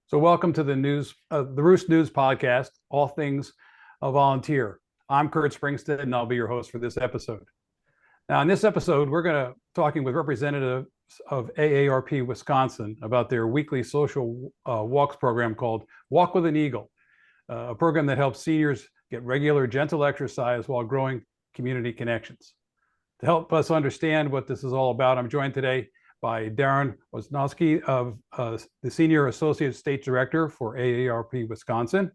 So welcome to the Roost News podcast, all things volunteer. I'm Kurt Springstead, and I'll be your host for this episode. Now, in this episode, we're going to talking with representatives of AARP Wisconsin about their weekly social walks program called Walk with an Eagle, a program that helps seniors get regular, gentle exercise while growing community connections. To help us understand what this is all about, I'm joined today by Darrin Wasniewski, of the Senior Associate State Director for AARP Wisconsin,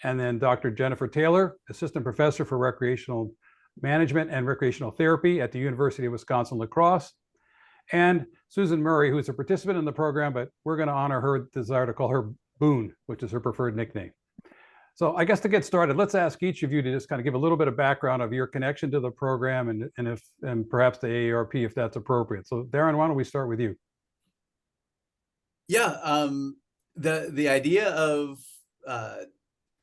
and then Dr. Jenn Taylor, Assistant Professor for Recreational Management and Recreational Therapy at the University of Wisconsin-La Crosse, and Susan Murray, who is a participant in the program, but we're going to honor her desire to call her Boon, which is her preferred nickname. So I guess to get started, let's ask each of you to just kind of give a little bit of background of your connection to the program and perhaps the AARP, if that's appropriate. So Darrin, why don't we start with you? Yeah, the idea of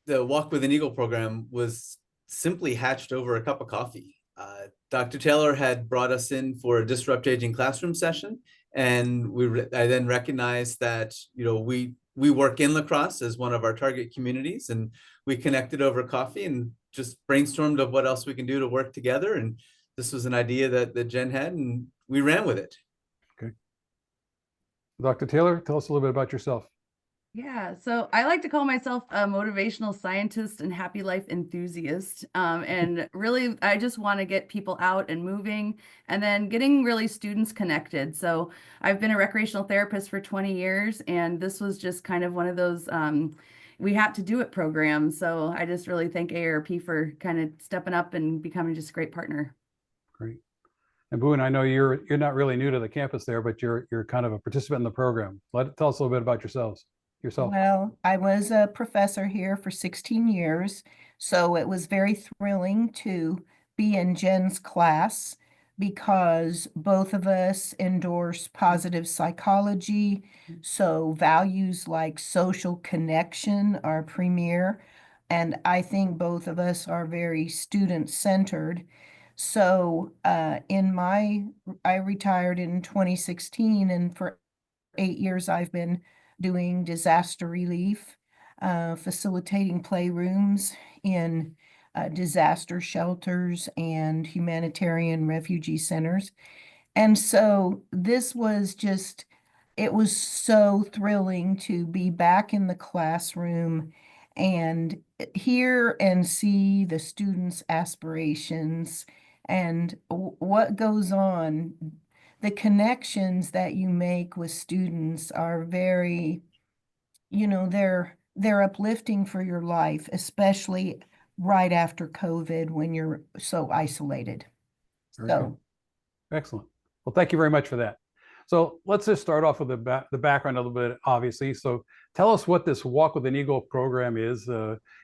the Walk with an Eagle program was simply hatched over a cup of coffee. Dr. Taylor had brought us in for a Disrupt Aging classroom session, and I then recognized that we work in La Crosse as one of our target communities, and we connected over coffee and just brainstormed of what else we can do to work together. And this was an idea that Jenn had, and we ran with it. Okay. Dr. Taylor, tell us a little bit about yourself. Yeah, so I like to call myself a motivational scientist and happy life enthusiast. And really, I just want to get people out and moving and then getting really students connected. So I've been a recreational therapist for 20 years, and this was just kind of one of those we had to do it programs. So I just really thank AARP for kind of stepping up and becoming just a great partner. Great. And Boon, I know you're not really new to the campus there, but you're kind of a participant in the program. Tell us a little bit about yourself. Well, I was a professor here for 16 years, so it was very thrilling to be in Jenn's class because both of us endorse positive psychology, so values like social connection are premier, and I think both of us are very student-centered. So I retired in 2016, and for 8 years I've been doing disaster relief, facilitating playrooms in disaster shelters and humanitarian refugee centers. And so this was it was so thrilling to be back in the classroom and hear and see the students' aspirations and what goes on. The connections that you make with students are very, they're uplifting for your life, especially right after COVID when you're so isolated. Excellent. Well, thank you very much for that. So let's just start off with the background a little bit, obviously. So tell us what this Walk with an Eagle program is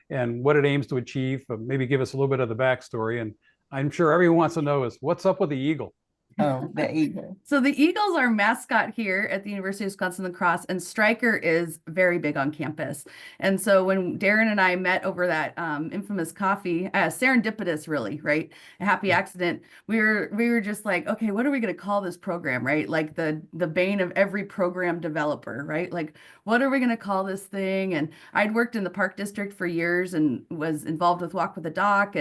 and what it aims to achieve. Maybe give us a little bit of the backstory. And I'm sure everyone wants to know is what's up with the Eagle? Oh, the eagle. So the Eagles are mascot here at the University of Wisconsin-La Crosse, and Stryker is very big on campus. And so when Darrin and I met over that infamous coffee, serendipitous really, right? A happy accident. We were just like, okay, what are we going to call this program, right? Like the bane of every program developer, right? Like, what are we going to call this thing? And I'd worked in the Park District for years and was involved with Walk with the Doc,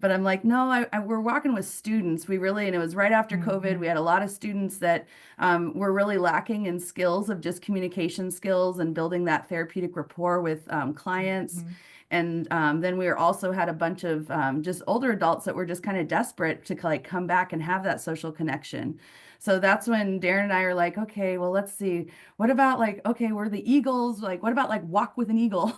but I'm like, no, we're walking with students. And it was right after COVID. We had a lot of students that were really lacking in skills of just communication skills and building that therapeutic rapport with clients. And then we also had a bunch of just older adults that were just kind of desperate to like come back and have that social connection. So that's when Darrin and I are like, okay, well, let's see. What about like, okay, we're the Eagles. Like, what about like Walk with an Eagle?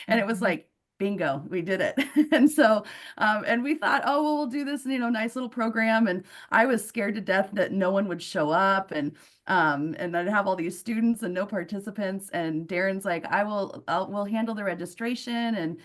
And it was like, bingo, we did it. And so, and we thought, oh, well, we'll do this, nice little program. And I was scared to death that no one would show up and I'd have all these students and no participants. And Darrin's like, we'll handle the registration. And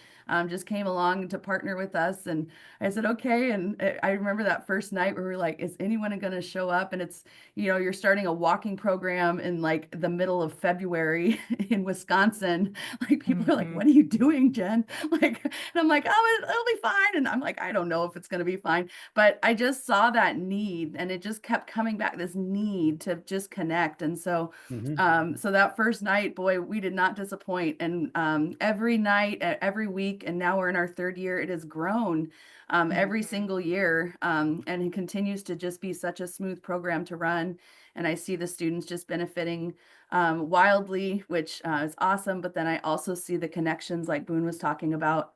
just came along to partner with us. And I said, okay. And I remember that first night where we were like, is anyone going to show up? And it's, you're starting a walking program in like the middle of February in Wisconsin. Like people are like, what are you doing, Jenn? Like, and I'm like, oh, it'll be fine. And I'm like, I don't know if it's going to be fine. But I just saw that need, and it just kept coming back, this need to just connect. And so, so that first night, boy, we did not disappoint. And every night, every week, and now we're in our third year, it has grown every single year. And it continues to just be such a smooth program to run. And I see the students just benefiting wildly, which is awesome. But then I also see the connections like Boon was talking about.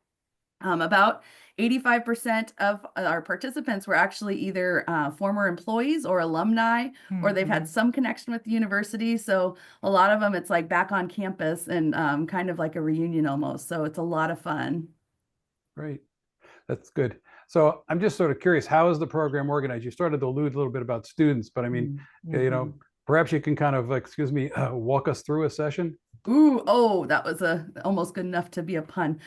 About 85% of our participants were actually either former employees or alumni, or they've had some connection with the university. So a lot of them, it's like back on campus and kind of like a reunion almost. So it's a lot of fun. Great. That's good. So I'm just sort of curious, how is the program organized? You started to allude a little bit about students, but I mean, perhaps you can kind of, walk us through a session. Ooh, oh, that was almost good enough to be a pun.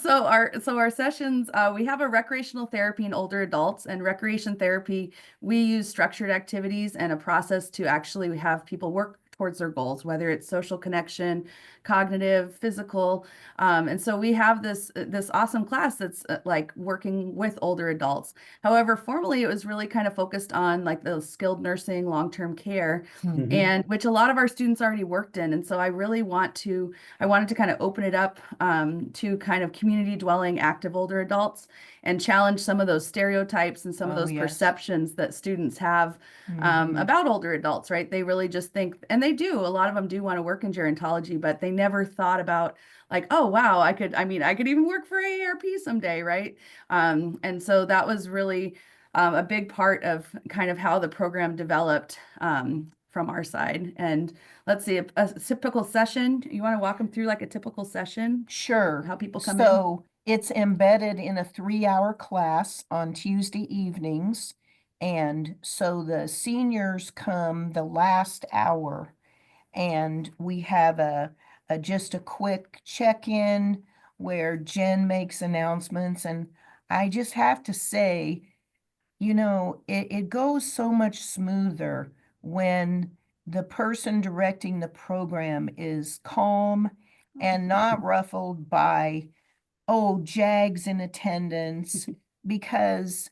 So our sessions, we have a recreational therapy in older adults, and recreation therapy, we use structured activities and a process to actually have people work towards their goals, whether it's social connection, cognitive, physical. And so we have this awesome class that's like working with older adults. However, formally, it was really kind of focused on like the skilled nursing, long-term care, and which a lot of our students already worked in. And so I wanted to kind of open it up to kind of community dwelling, active older adults, and challenge some of those stereotypes and some of those perceptions that students have about older adults, right? They really just think, and they do, a lot of them do want to work in gerontology, but they never thought about like, oh, wow, I could even work for AARP someday, right? And so that was really a big part of kind of how the program developed from our side. And let's see, a typical session, you want to walk them through like a typical session? Sure. How people come in? So it's embedded in a 3-hour class on Tuesday evenings. And so the seniors come the last hour, and we have just a quick check-in where Jenn makes announcements. And I just have to say, it goes so much smoother when the person directing the program is calm and not ruffled by, JAGs in attendance, because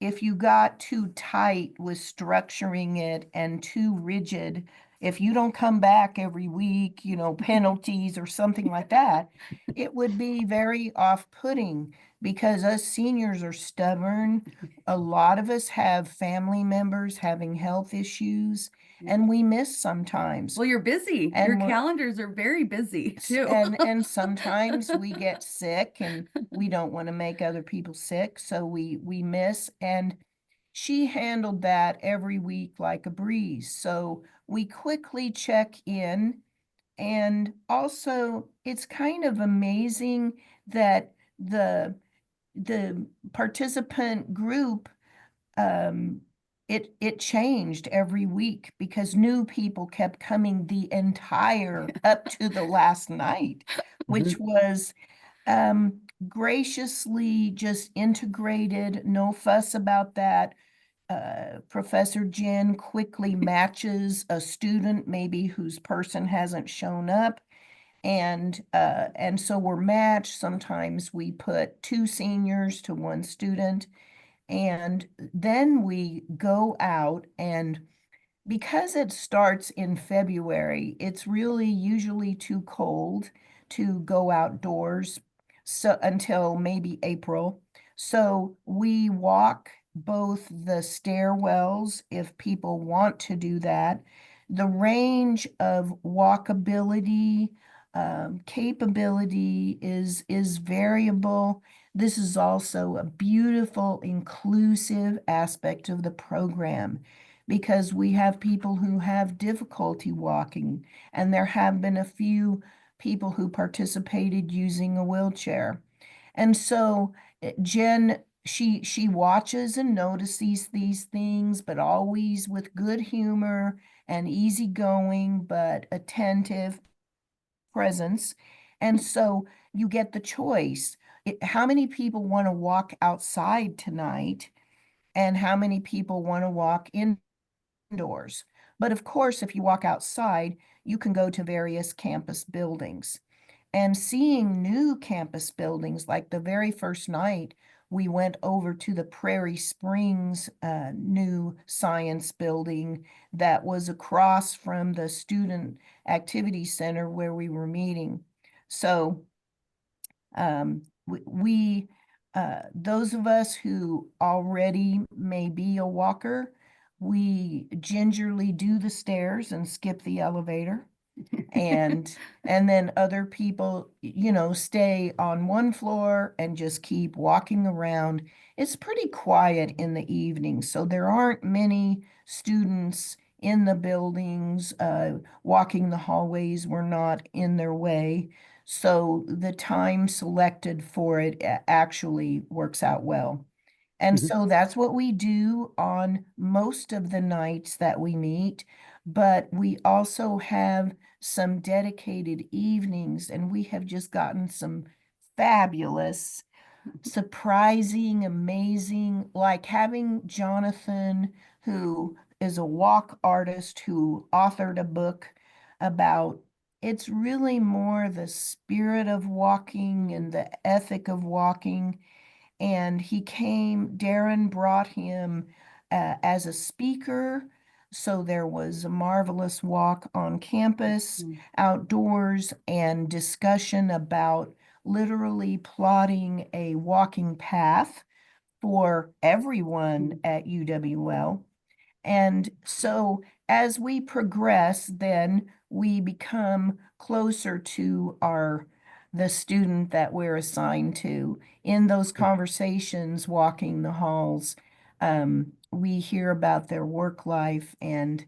if you got too tight with structuring it and too rigid, if you don't come back every week, penalties or something like that, it would be very off-putting, because us seniors are stubborn. A lot of us have family members having health issues, and we miss sometimes. Well, you're busy. And your calendars are very busy too. And sometimes we get sick, and we don't want to make other people sick, so we miss. And she handled that every week like a breeze. So we quickly check in. And also, it's kind of amazing that the participant group, it changed every week, because new people kept coming the entire up to the last night, which was graciously just integrated, no fuss about that. Professor Jenn quickly matches a student maybe whose person hasn't shown up, and so we're matched. Sometimes we put 2 seniors to 1 student, and then we go out, and because it starts in February, it's really usually too cold to go outdoors, so until maybe April. So we walk both the stairwells if people want to do that. The range of walkability capability is variable. This is also a beautiful, inclusive aspect of the program, because we have people who have difficulty walking, and there have been a few people who participated using a wheelchair. And so Jenn, she watches and notices these things, but always with good humor and easygoing but attentive presence. And so you get the choice. How many people want to walk outside tonight, and how many people want to walk indoors? But of course, if you walk outside, you can go to various campus buildings. And seeing new campus buildings, like the very first night, we went over to the Prairie Springs new science building that was across from the Student Activity Center where we were meeting. So those of us who already may be a walker, we gingerly do the stairs and skip the elevator. and then other people, stay on one floor and just keep walking around. It's pretty quiet in the evening, so there aren't many students in the buildings. Walking the hallways were not in their way, so the time selected for it actually works out well. And so that's what we do on most of the nights that we meet. But we also have some dedicated evenings, and we have just gotten some fabulous, surprising, amazing, like having Jonathan, who is a walk artist who authored a book about, it's really more the spirit of walking and the ethic of walking. And Darrin brought him as a speaker. So there was a marvelous walk on campus, outdoors, and discussion about literally plotting a walking path for everyone at UWL. And so as we progress, then we become closer to the student that we're assigned to. In those conversations, walking the halls, we hear about their work life, and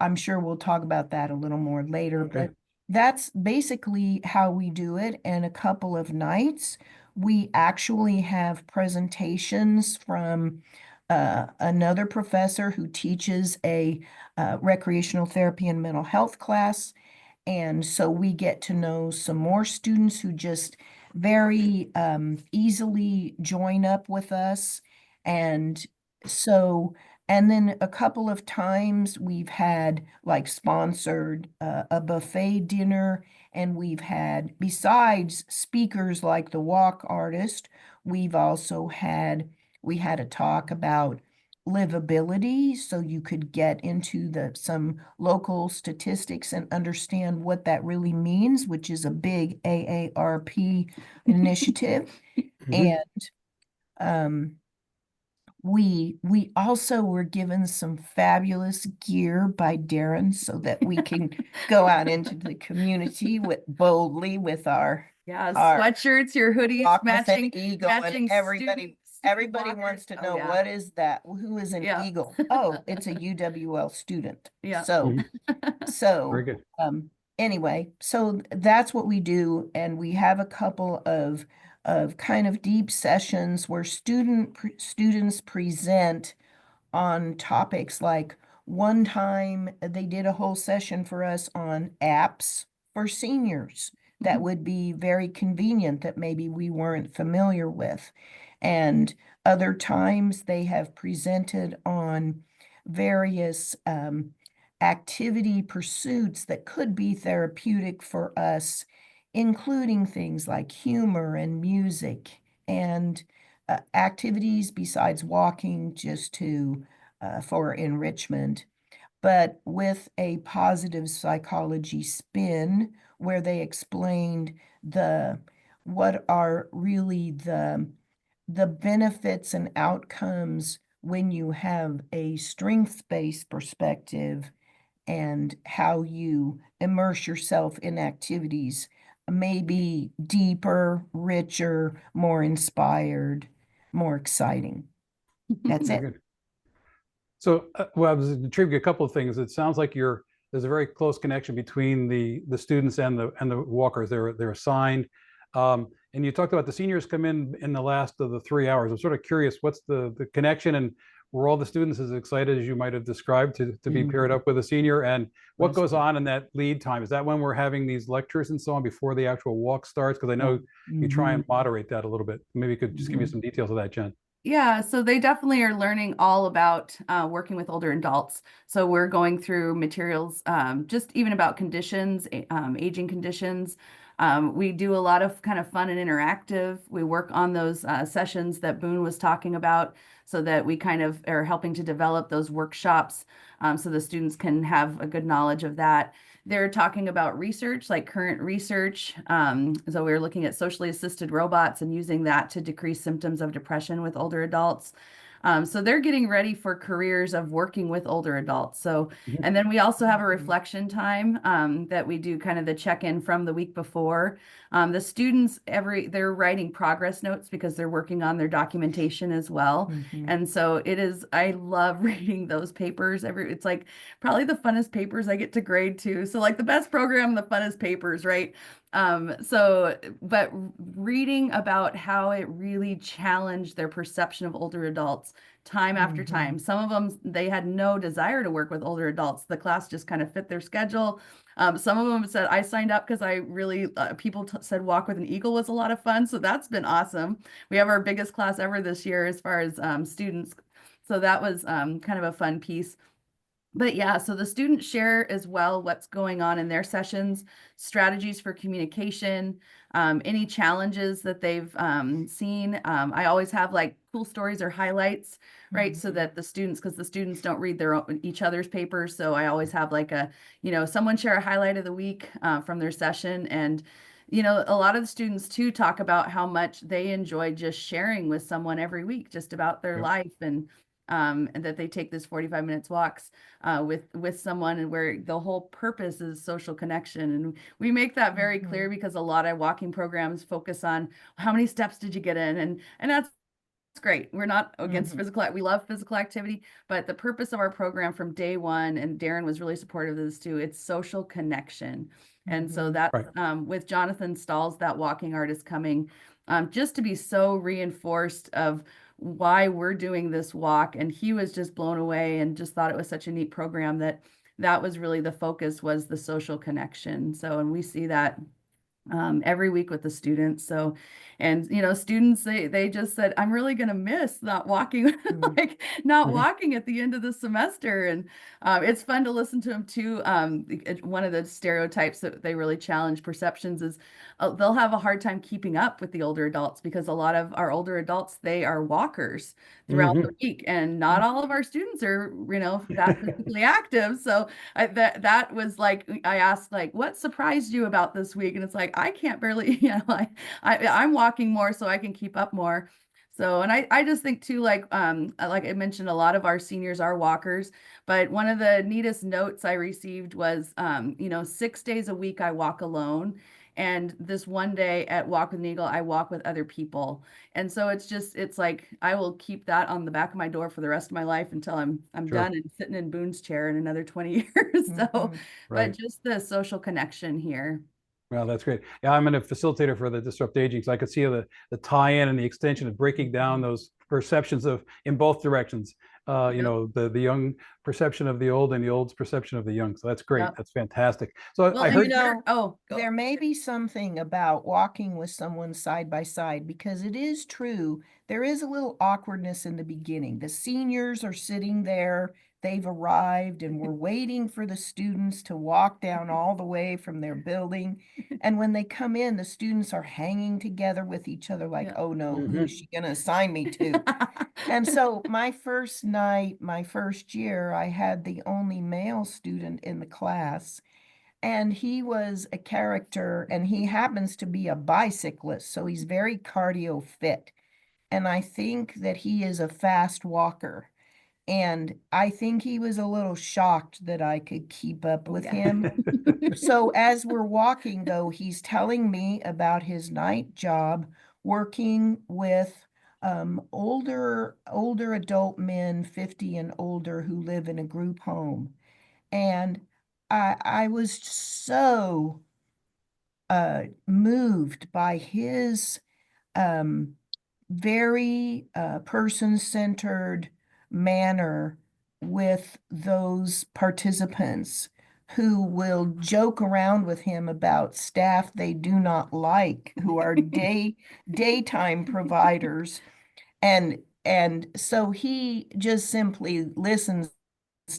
I'm sure we'll talk about that a little more later. Okay. But that's basically how we do it. And a couple of nights, we actually have presentations from another professor who teaches a recreational therapy and mental health class. And so we get to know some more students who just very easily join up with us. And then a couple of times we've had like sponsored a buffet dinner, and we've had, besides speakers like the walk artist, we had a talk about livability, so you could get into some local statistics and understand what that really means, which is a big AARP initiative. And we also were given some fabulous gear by Darrin so that we can go out into the community boldly with our sweatshirts, your hoodies, Walk with an matching eagle, matching and everybody walkers. wants to know Oh, yeah. what is that? Who is an eagle? Oh, it's a UWL student. Yeah. So Very good. Anyway, so that's what we do, and we have a couple of kind of deep sessions where students present on topics. Like one time they did a whole session for us on apps for seniors that would be very convenient that maybe we weren't familiar with. And other times they have presented on various activity pursuits that could be therapeutic for us, including things like humor and music and activities besides walking, just for enrichment, but with a positive psychology spin, where they explained what are really the benefits and outcomes when you have a strengths-based perspective, and how you immerse yourself in activities maybe deeper, richer, more inspired, more exciting. That's Very it. good. So, I was intrigued a couple of things. It sounds like there's a very close connection between the students and the walkers. They're assigned, and you talked about the seniors come in the last of the 3 hours. I'm sort of curious, what's the connection, and were all the students as excited as you might have described to be paired up with a senior? And what goes on in that lead time? Is that when we're having these lectures and so on before the actual walk starts? Because I know you try and moderate that a little bit. Maybe you could just give me some details of that, Jenn. Yeah, so they definitely are learning all about working with older adults. So we're going through materials, just even about conditions, aging conditions. We do a lot of kind of fun and interactive. We work on those sessions that Boon was talking about, so that we kind of are helping to develop those workshops, so the students can have a good knowledge of that. They're talking about research, like current research. So we're looking at socially assisted robots and using that to decrease symptoms of depression with older adults. So they're getting ready for careers of working with older adults. So, and then we also have a reflection time that we do kind of the check-in from the week before. The students, they're writing progress notes because they're working on their documentation as well. And so I love reading those papers. It's like probably the funnest papers I get to grade too. So like the best program, the funnest papers, right? But reading about how it really challenged their perception of older adults time after time. Some of them, they had no desire to work with older adults. The class just kind of fit their schedule. Some of them said, I signed up because I really, people said Walk with an Eagle was a lot of fun. So that's been awesome. We have our biggest class ever this year as far as students. So that was kind of a fun piece. But yeah, so the students share as well what's going on in their sessions, strategies for communication, any challenges that they've seen. I always have like cool stories or highlights, right? So that the students, because the students don't read each other's papers. So I always have like someone share a highlight of the week from their session. And a lot of the students too talk about how much they enjoy just sharing with someone every week, just about their life, and that they take this 45 minutes walks with someone, and where the whole purpose is social connection. And we make that very clear, because a lot of walking programs focus on how many steps did you get in, and that's great. We're not against we love physical activity, but the purpose of our program from day one, and Darrin was really supportive of this too, it's social connection. And so that with Jonathan Stahl's That Walking Art is Coming, just to be so reinforced of why we're doing this walk. And he was just blown away and just thought it was such a neat program that was really the focus, was the social connection. So, and we see that every week with the students. So, and students, they just said, I'm really going to miss not walking, like not walking at the end of the semester. And it's fun to listen to them too. One of the stereotypes that they really challenge perceptions is they'll have a hard time keeping up with the older adults, because a lot of our older adults, they are walkers throughout the week, and not all of our students are, that physically active. So that was like, I asked, like, what surprised you about this week? And it's like, I can't barely, I'm walking more so I can keep up more. So, and I just think too, like I mentioned, a lot of our seniors are walkers, but one of the neatest notes I received was, 6 days a week I walk alone. And this one day at Walk with an Eagle, I walk with other people. And so it's like, I will keep that on the back of my door for the rest of my life until I'm done and sitting in Boon's chair in another 20 years. So, but just the social connection here. Well, that's great. Yeah, I'm a facilitator for the Disrupt Aging, so I could see the tie-in and the extension of breaking down those perceptions in both directions. The young perception of the old, and the old's perception of the young. So that's great. That's fantastic. So well, I heard, there may be something about walking with someone side by side, because it is true, there is a little awkwardness in the beginning. The seniors are sitting there, they've arrived, and we're waiting for the students to walk down all the way from their building. And when they come in, the students are hanging together with each other like, oh no, who's she going to assign me to? And so my first night, my first year, I had the only male student in the class. And he was a character, and he happens to be a bicyclist, so he's very cardio fit. And I think that he is a fast walker. And I think he was a little shocked that I could keep up with him. So as we're walking, though, he's telling me about his night job working with older adult men, 50 and older, who live in a group home. And I was so moved by his very person-centered manner with those participants who will joke around with him about staff they do not like, who are daytime providers. And so he just simply listens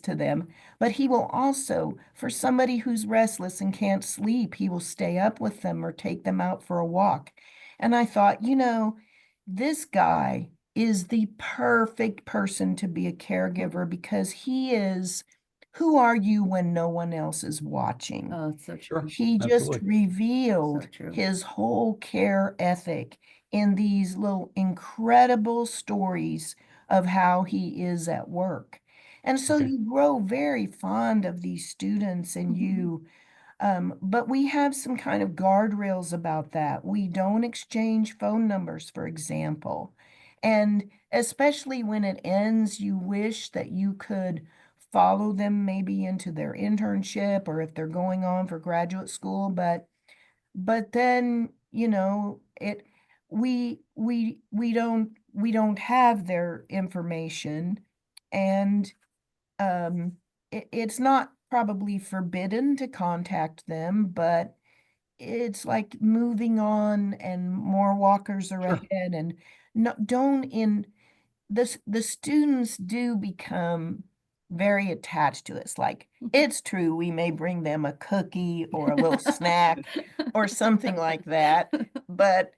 to them, but he will also, for somebody who's restless and can't sleep, he will stay up with them or take them out for a walk. And I thought, this guy is the perfect person to be a caregiver because he is, who are you when no one else is watching? Oh, it's so true. He just Absolutely. revealed So true. his whole care ethic in these little incredible stories of how he is at work. And so Okay. you grow very fond of these students and but we have some kind of guardrails about that. We don't exchange phone numbers, for example. And especially when it ends, you wish that you could follow them maybe into their internship or if they're going on for graduate school. But then, we don't have their information, and it's not probably forbidden to contact them, but it's like moving on and more walkers are Sure. ahead. And no, don't in the students do become very attached to us. Like, it's true, we may bring them a cookie or a little snack or something like that, but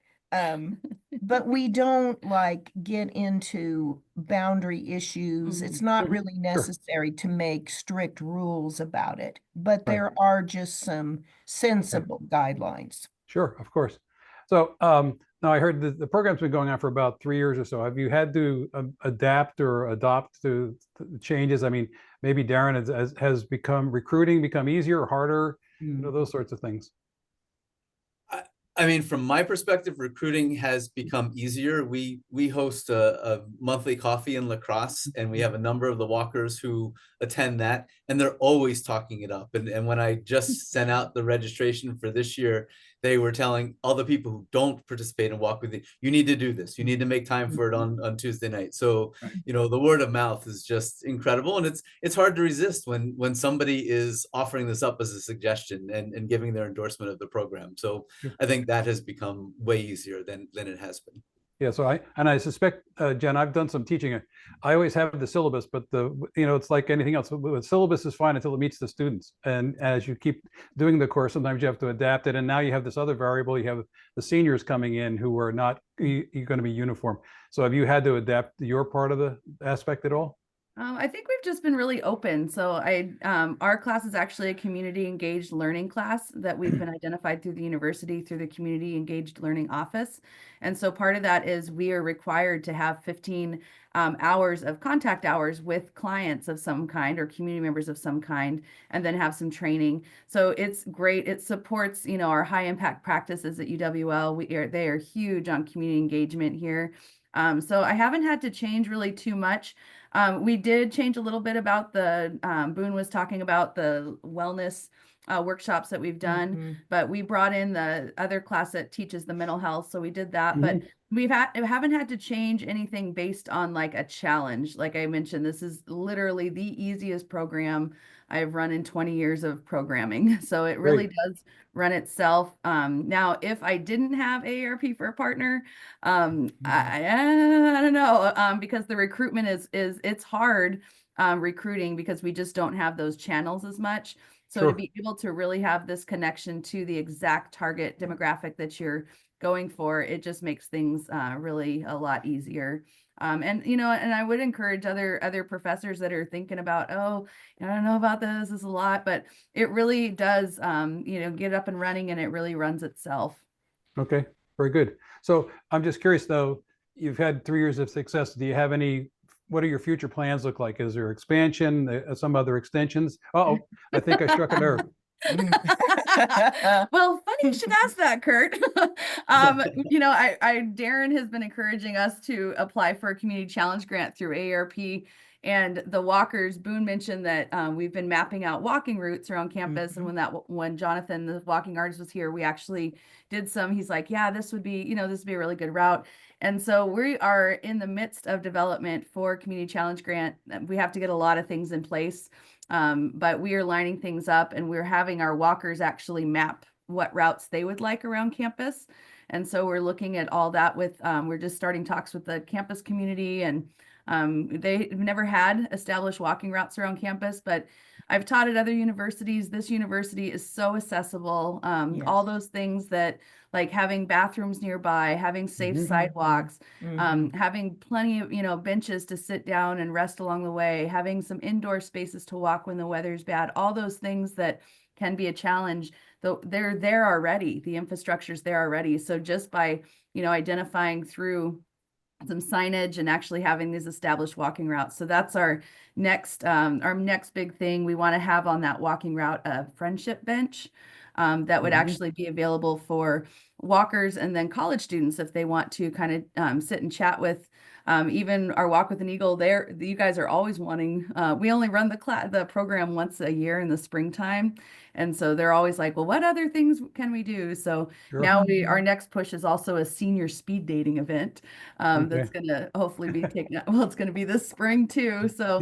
we don't like get into boundary issues. It's not Mhm. really Sure. necessary to make strict rules about it, but Right. there are just some sensible guidelines. Sure, of course. So now I heard the program's been going on for about 3 years or so. Have you had to adapt or adopt to the changes? I mean, maybe Darrin has recruiting become easier or harder, those sorts of things. I mean, from my perspective, recruiting has become easier. We host a monthly coffee in La Crosse, and we have a number of the walkers who attend that, and they're always talking it up. And when I just sent out the registration for this year, they were telling all the people who don't participate in Walk With you need to do this. You need to make time for it on Tuesday night. So, the word of mouth is just incredible. And it's hard to resist when somebody is offering this up as a suggestion and giving their endorsement of the program. So I think that has become way easier than it has been. Yeah, so I suspect, Jenn, I've done some teaching. I always have the syllabus, but it's like anything else. The syllabus is fine until it meets the students. And as you keep doing the course, sometimes you have to adapt it. And now you have this other variable. You have the seniors coming in who are not going to be uniform. So have you had to adapt your part of the aspect at all? I think we've just been really open. So our class is actually a community engaged learning class that we've been identified through the university through the community engaged learning office. And so part of that is we are required to have 15 hours of contact hours with clients of some kind or community members of some kind, and then have some training. So it's great. It supports, our high impact practices at UWL. They are huge on community engagement here. So I haven't had to change really too much. We did change a little bit about Boon was talking about the wellness workshops that we've done, but we brought in the other class that teaches the mental health. So we did that, but haven't had to change anything based on like a challenge. Like I mentioned, this is literally the easiest program I've run in 20 years of programming. So it really does run itself. Now, if I didn't have AARP for a partner, I don't know, because the recruitment it's hard recruiting because we just don't have those channels as much. So to be able to really have this connection to the exact target demographic that you're going for, it just makes things really a lot easier. And I would encourage other professors that are thinking about, oh, I don't know about this is a lot, but it really does, get up and running, and it really runs itself. Okay, very good. So I'm just curious though, you've had 3 years of success. Do you have what do your future plans look like? Is there expansion, some other extensions? Uh-oh, I think I struck a nerve. Well, funny funny you should ask that, Kurt. Darrin has been encouraging us to apply for a community challenge grant through AARP and the walkers. Boon mentioned that we've been mapping out walking routes around campus. And when Jonathan, the walking artist, was here, we actually did some. He's like, yeah, this would be a really good route. And so we are in the midst of development for community challenge grant. We have to get a lot of things in place. But we are lining things up, and we're having our walkers actually map what routes they would like around campus. And so we're looking at all that with, we're just starting talks with the campus community, and they've never had established walking routes around campus, but I've taught at other universities. This university is so accessible. Yes. All those things that, like having bathrooms nearby, having safe sidewalks, having plenty of, benches to sit down and rest along the way, having some indoor spaces to walk when the weather's bad, all those things that can be a challenge, though they're there already. The infrastructure's there already. So just by, identifying through some signage and actually having these established walking routes. So that's our next big thing. We want to have on that walking route a friendship bench that would actually be available for walkers and then college students if they want to kind of sit and chat with. Even our Walk with an Eagle, there, you guys are always wanting. We only run the program once a year in the springtime, and so they're always like, "Well, what other things can we do?" So now our next push is also a senior speed dating event that's going to hopefully be taken. Well, it's going to be this spring too. So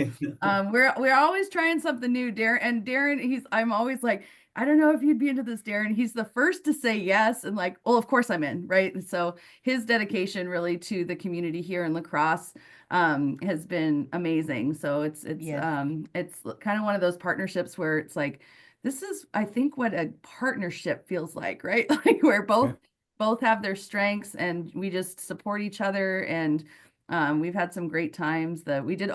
we're always trying something new. Darrin, I'm always like, I don't know if you'd be into this, Darrin. He's the first to say yes. And like, well, of course I'm in, right? And so his dedication really to the community here in La Crosse has been amazing. So it's kind of one of those partnerships where it's like, this is, I think, what a partnership feels like, right? Like where both have their strengths and we just support each other. And we've had some great times that we did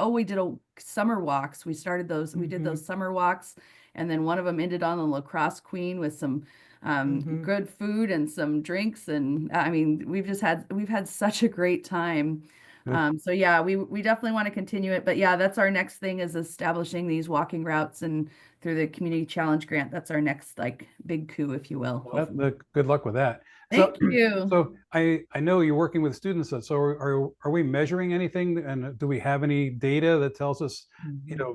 summer walks. We started those, we did those summer walks. And then one of them ended on the La Crosse Queen with some good food and some drinks. And I mean, we've had such a great time. So yeah, we definitely want to continue it. But yeah, that's our next thing, is establishing these walking routes, and through the community challenge grant, that's our next like big coup, if you will. Well, good luck with that. Thank you. So I know you're working with students. So are we measuring anything, and do we have any data that tells us,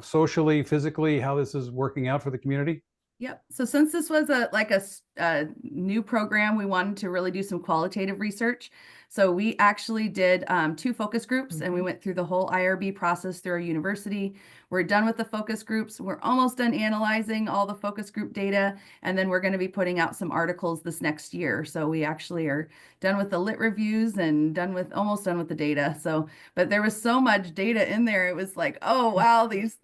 socially, physically, how this is working out for the community? Yep. So since this was a new program, we wanted to really do some qualitative research. So we actually did 2 focus groups, and we went through the whole IRB process through our university. We're done with the focus groups. We're almost done analyzing all the focus group data, and then we're going to be putting out some articles this next year. So we actually are done with the lit reviews and almost done with the data. So, but there was so much data in there. It was like, oh wow, these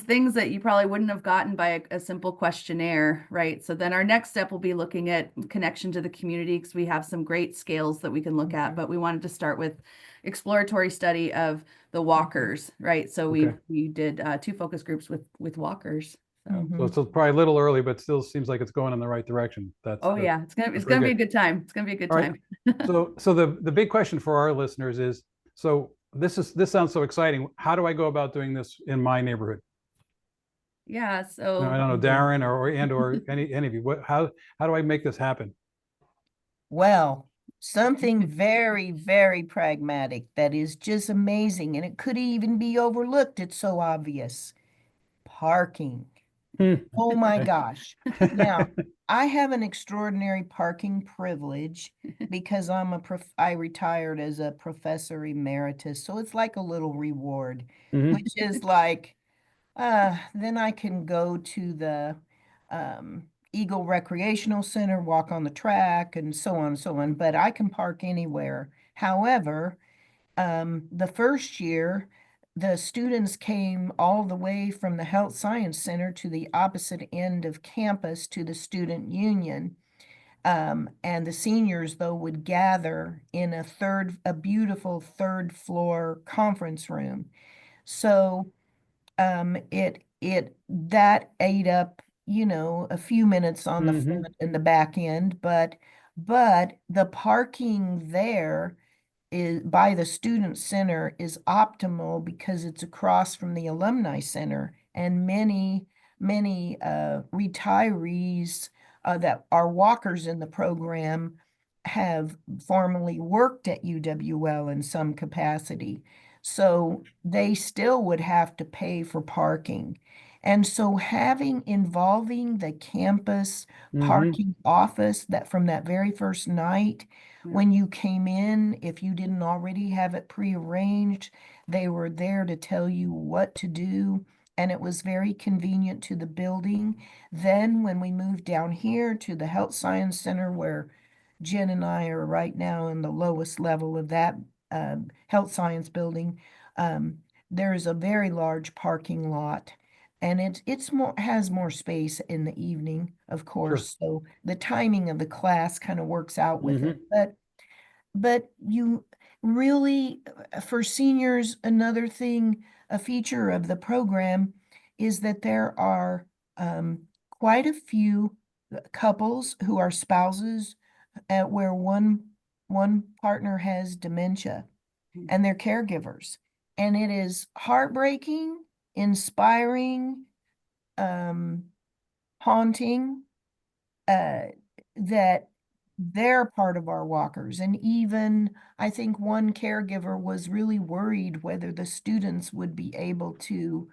things that you probably wouldn't have gotten by a simple questionnaire, right? So then our next step will be looking at connection to the community, because we have some great scales that we can look at, but we wanted to start with exploratory study of the walkers, right? So we did 2 focus groups with walkers. So it's probably a little early, but still seems like it's going in the right direction. Yeah, it's gonna be a good time. It's gonna be a good time. So the big question for our listeners is, so this sounds so exciting. How do I go about doing this in my neighborhood? Yeah, so I don't know, Darrin or any of you. How do I make this happen? Well, something very, very pragmatic that is just amazing, and it could even be overlooked. It's so obvious. Parking. Oh my gosh. Now, I have an extraordinary parking privilege because I retired as a professor emeritus. So it's like a little reward, which is like, then I can go to the Eagle Recreational Center, walk on the track, and so on and so on. But I can park anywhere. However, the first year, the students came all the way from the Health Science Center to the opposite end of campus to the student union. And the seniors, though, would gather in a beautiful 3rd floor conference room. So that ate up, a few minutes on the front and the back end, but the parking there is by the student center is optimal because it's across from the alumni center, and many retirees that our walkers in the program have formerly worked at UWL in some capacity. So they still would have to pay for parking. And so involving the campus parking office that from that very first night, when you came in, if you didn't already have it prearranged, they were there to tell you what to do, and it was very convenient to the building. Then when we moved down here to the Health Science Center, where Jenn and I are right now in the lowest level of that health science building, there is a very large parking lot, and it's more has more space in the evening, of course. So the timing of the class kind of works out with it. But you really, for seniors, another thing, a feature of the program is that there are quite a few couples who are spouses where one partner has dementia and they're caregivers. And it is heartbreaking, inspiring, haunting, that they're part of our walkers. And even I think one caregiver was really worried whether the students would be able to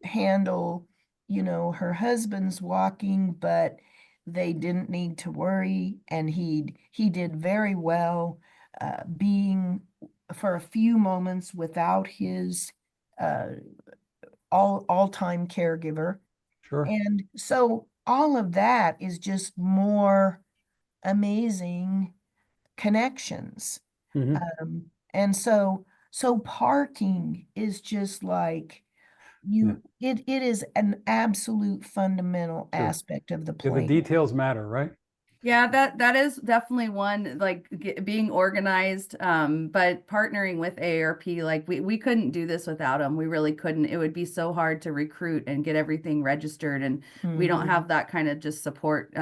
handle, her husband's walking, but they didn't need to worry. And he did very well, being for a few moments without his all-time caregiver. And so all of that is just more amazing connections. And so parking is just like it is an absolute fundamental aspect of the plan. The details matter, right? Yeah, that is definitely one, like being organized, but partnering with AARP, like we couldn't do this without them. We really couldn't. It would be so hard to recruit and get everything registered, and we don't have that kind of just support.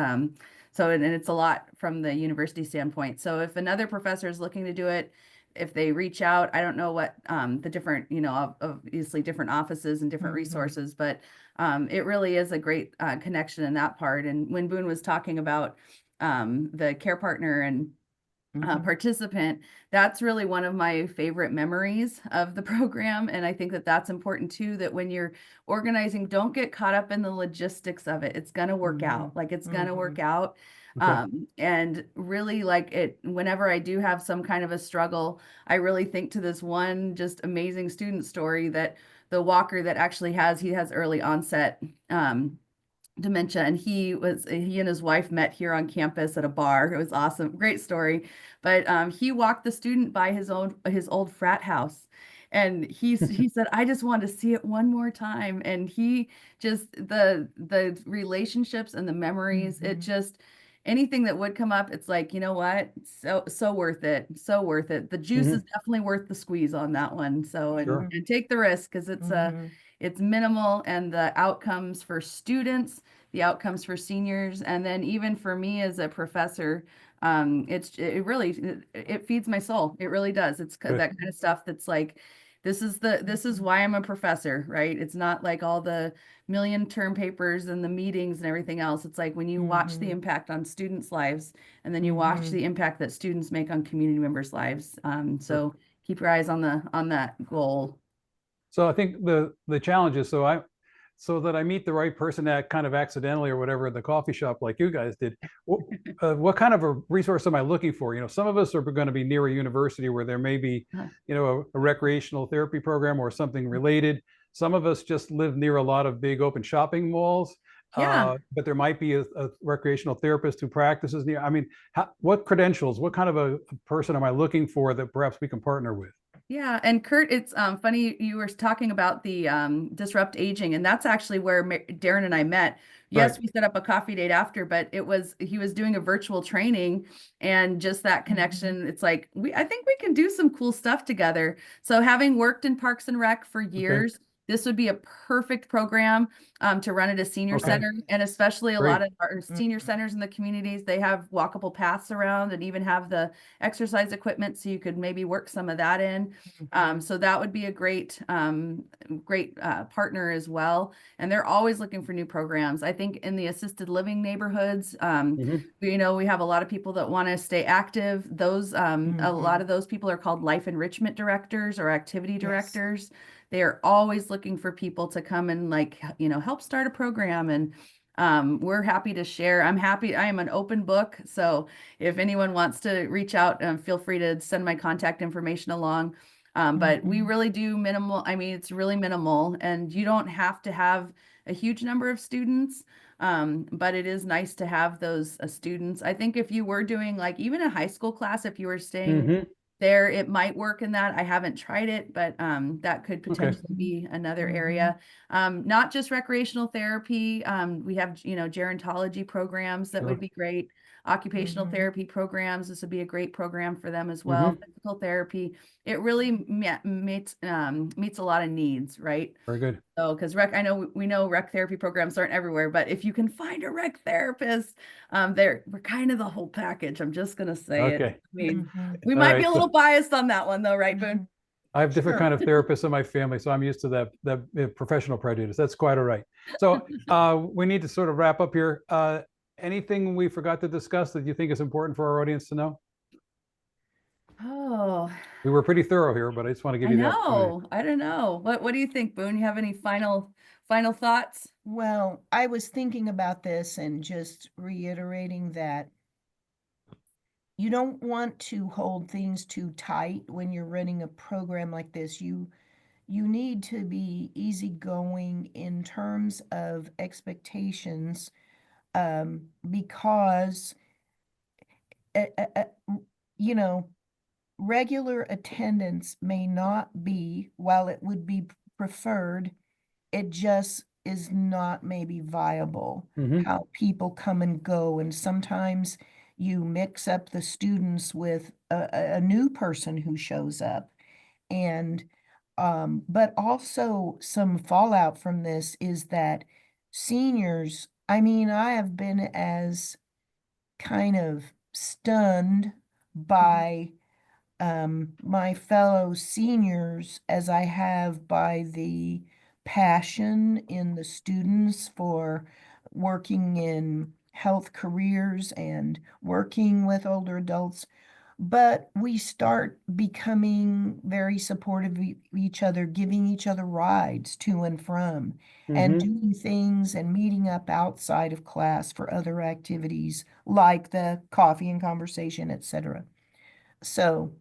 So, and it's a lot from the university standpoint. So if another professor is looking to do it, if they reach out, I don't know what the different, obviously different offices and different resources, but it really is a great connection in that part. And when Boon was talking about the care partner and participant, that's really one of my favorite memories of the program. And I think that that's important too, that when you're organizing, don't get caught up in the logistics of it. It's going to work out. Like it's going to work out. And really, like whenever I do have some kind of a struggle, I really think to this one just amazing student story that the walker that actually he has early onset dementia, and he and his wife met here on campus at a bar. It was awesome, great story. But he walked the student by his old frat house, and he said, I just want to see it one more time. And he just the relationships and the memories, it just anything that would come up, it's like, you know what, so worth it, so worth it. The juice is definitely worth the squeeze on that one. So and take the risk, because it's minimal, and the outcomes for students, the outcomes for seniors, and then even for me as a professor, it really feeds my soul. It really does. It's that kind of stuff that's like, this is why I'm a professor, right? It's not like all the million term papers and the meetings and everything else. It's like when you watch the impact on students' lives, and then you watch the impact that students make on community members' lives. So keep your eyes on that goal. So I think the challenge is so that I meet the right person that kind of accidentally or whatever at the coffee shop like you guys did. What kind of a resource am I looking for? Some of us are going to be near a university where there may be, a recreational therapy program or something related. Some of us just live near a lot of big open shopping malls. But there might be a recreational therapist who practices near. I mean, what credentials, what kind of a person am I looking for that perhaps we can partner with? Yeah, and Kurt, it's funny you were talking about the disrupt aging, and that's actually where Darrin and I met. Yes, we set up a coffee date after, but he was doing a virtual training, and just that connection. It's like I think we can do some cool stuff together. So having worked in Parks and Rec for years, this would be a perfect program to run at a senior center, and especially a lot of our senior centers in the communities, they have walkable paths around and even have the exercise equipment, so you could maybe work some of that in. So that would be a great partner as well. And they're always looking for new programs. I think in the assisted living neighborhoods, we have a lot of people that want to stay active. Those a lot of those people are called life enrichment directors or activity directors. They are always looking for people to come and help start a program. And we're happy to share. I am an open book. So if anyone wants to reach out, feel free to send my contact information along. But we really do minimal. I mean, it's really minimal, and you don't have to have a huge number of students. But it is nice to have those students. I think if you were doing even a high school class, if you were staying there, it might work in that. I haven't tried it, but that could potentially be another area. Not just recreational therapy. We have, gerontology programs that would be great. Occupational therapy programs. This would be a great program for them as well. Physical therapy. It really meets a lot of needs, right? Very good. So, because we know rec therapy programs aren't everywhere, but if you can find a rec therapist, we're kind of the whole package. I'm just gonna say it. I mean, we might be a little biased on that one, though, right, Boon? I have different kind of therapists in my family, so I'm used to that professional prejudice. That's quite all right. So we need to sort of wrap up here. Anything we forgot to discuss that you think is important for our audience to know? Oh, we were pretty thorough here, but I just want to give you the opportunity. I don't know. What do you think, Boon? You have any final thoughts? Well, I was thinking about this and just reiterating that you don't want to hold things too tight when you're running a program like this. You need to be easygoing in terms of expectations, because regular attendance may not be, while it would be preferred, it just is not maybe viable. How people come and go, and sometimes you mix up the students with a new person who shows up. And but also some fallout from this is that seniors, I mean, I have been as kind of stunned by my fellow seniors as I have by the passion in the students for working in health careers and working with older adults. But we start becoming very supportive of each other, giving each other rides to and from, and doing things and meeting up outside of class for other activities like the coffee and conversation, etc. So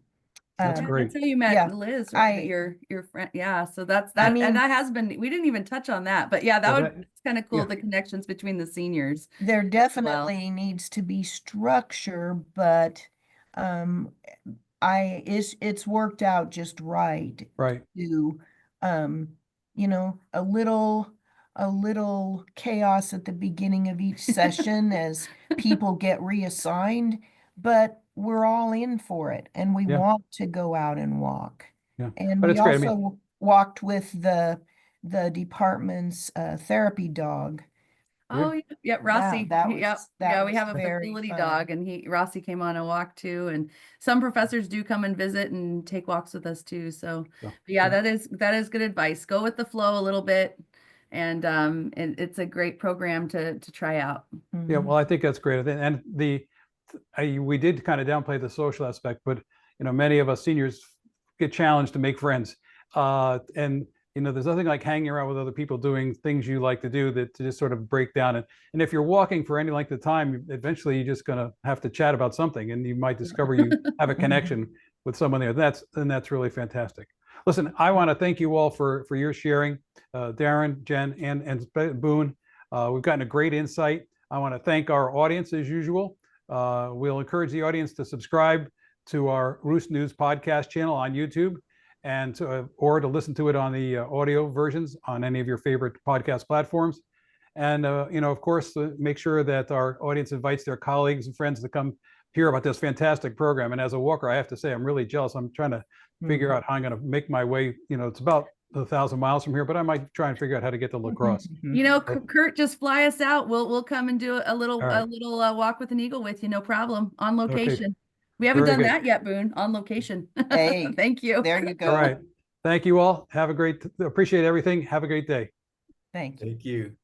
that's great. That's how you met Liz, right? Your friend. Yeah. So that's that. I mean, and that has been, we didn't even touch on that, but yeah, it's kind of cool. The connections between the seniors. There definitely needs to be structure, but it's worked out just right. To a little chaos at the beginning of each session as people get reassigned, but we're all in for it, and we want to go out and walk. And but we also walked with the department's therapy dog. Oh, yeah, Rossi. We have a facility dog, and Rossi came on a walk too. And some professors do come and visit and take walks with us too. So that is good advice. Go with the flow a little bit, and it's a great program to try out. Yeah, well, I think that's great. And we did kind of downplay the social aspect, but many of us seniors get challenged to make friends, and there's nothing like hanging around with other people doing things you like to do to just sort of break down. And if you're walking for any length of time, eventually you're just going to have to chat about something, and you might discover you have a connection with someone there. That's really fantastic. Listen, I want to thank you all for your sharing, Darrin, Jenn, and Boon. We've gotten a great insight. I want to thank our audience as usual. We'll encourage the audience to subscribe to our Roost News podcast channel on YouTube, and or to listen to it on the audio versions on any of your favorite podcast platforms. And of course, make sure that our audience invites their colleagues and friends to come hear about this fantastic program. And as a walker, I have to say I'm really jealous. I'm trying to figure out how I'm going to make my way. It's about 1,000 miles from here, but I might try and figure out how to get to La Crosse. You know, Kurt, just fly us out. We'll come and do a little All right. walk with an eagle with you, no problem, on Okay. location. We haven't Very done good. that yet, Boone, on location. Hey, Thank you. there you go. All right. Thank you all. Have a great, appreciate everything. Have a great day. Thank you. Thank you.